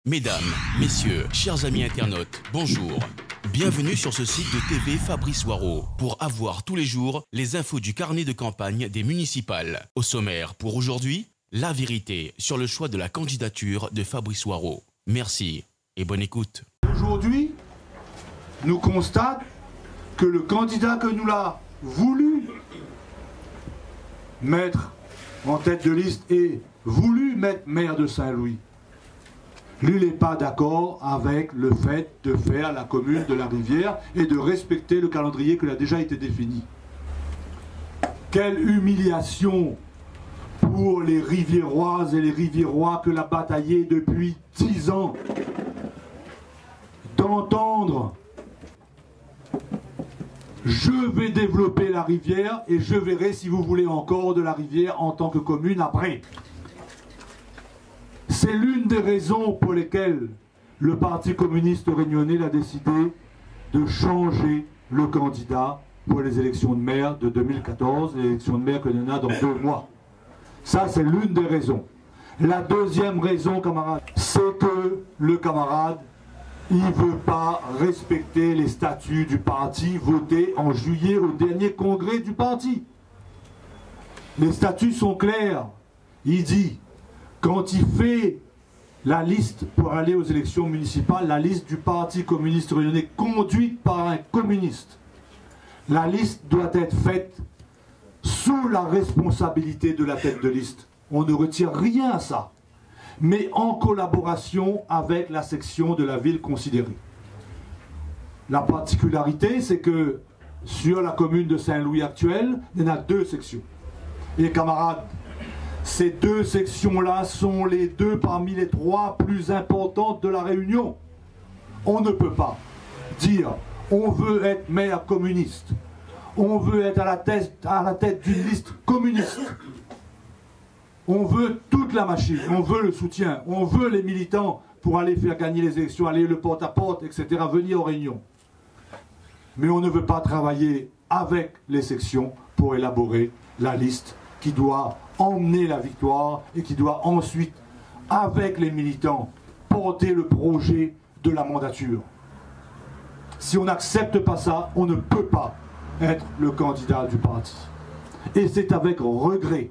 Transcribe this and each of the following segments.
Mesdames, messieurs, chers amis internautes, bonjour. Bienvenue sur ce site de TV Fabrice Waro pour avoir tous les jours les infos du carnet de campagne des municipales. Au sommaire pour aujourd'hui, la vérité sur le choix de la candidature de Fabrice Waro. Merci et bonne écoute. Aujourd'hui, nous constatons que le candidat que nous l'a voulu mettre en tête de liste et voulu mettre maire de Saint-Louis, lui n'est pas d'accord avec le fait de faire la commune de la Rivière et de respecter le calendrier qui a déjà été défini. Quelle humiliation pour les Riviéroises et les Riviérois que l'a bataillé depuis 10 ans d'entendre « Je vais développer la Rivière et je verrai si vous voulez encore de la Rivière en tant que commune après ». C'est l'une des raisons pour lesquelles le Parti communiste réunionnais a décidé de changer le candidat pour les élections de maire de 2014, l'élection de maire que l'on a dans 2 mois. Ça, c'est l'une des raisons. La deuxième raison, camarade, c'est que le camarade, il ne veut pas respecter les statuts du parti votés en juillet au dernier congrès du parti. Les statuts sont clairs. Il dit, quand il fait la liste pour aller aux élections municipales, la liste du Parti communiste réunionnais conduite par un communiste, la liste doit être faite sous la responsabilité de la tête de liste. On ne retire rien à ça, mais en collaboration avec la section de la ville considérée. La particularité, c'est que sur la commune de Saint-Louis actuelle, il y en a 2 sections. Et camarades, ces 2 sections-là sont les 2 parmi les 3 plus importantes de la Réunion. On ne peut pas dire on veut être maire communiste, on veut être à la tête d'une liste communiste, on veut toute la machine, on veut le soutien, on veut les militants pour aller faire gagner les élections, aller le porte-à-porte, etc., venir aux réunions. Mais on ne veut pas travailler avec les sections pour élaborer la liste qui doit emmener la victoire et qui doit ensuite, avec les militants, porter le projet de la mandature. Si on n'accepte pas ça, on ne peut pas être le candidat du parti. Et c'est avec regret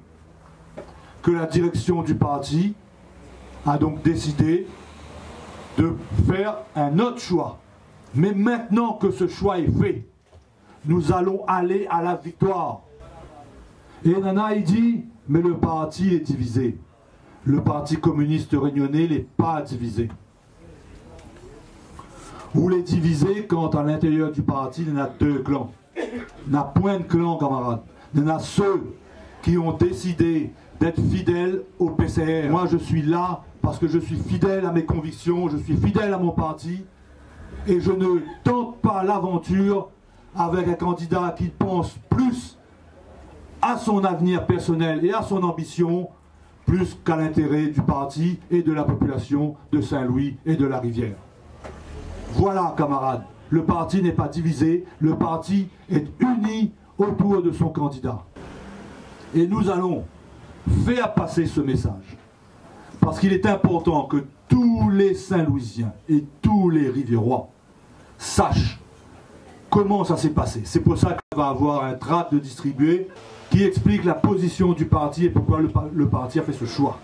que la direction du parti a donc décidé de faire un autre choix. Mais maintenant que ce choix est fait, nous allons aller à la victoire. Et Nana, il dit, mais le parti est divisé. Le Parti communiste réunionnais n'est pas divisé. Vous les divisez quand à l'intérieur du parti, il y en a 2 clans. Il n'y a point de clan, camarades. Il y en a ceux qui ont décidé d'être fidèles au PCR. Moi, je suis là parce que je suis fidèle à mes convictions, je suis fidèle à mon parti, et je ne tente pas l'aventure avec un candidat qui pense plus à son avenir personnel et à son ambition, plus qu'à l'intérêt du parti et de la population de Saint-Louis et de la Rivière. Voilà, camarades, le parti n'est pas divisé, le parti est uni autour de son candidat. Et nous allons faire passer ce message, parce qu'il est important que tous les Saint-Louisiens et tous les Riviérois sachent comment ça s'est passé. C'est pour ça qu'on va avoir un tract de distribuer qui explique la position du parti et pourquoi le parti a fait ce choix.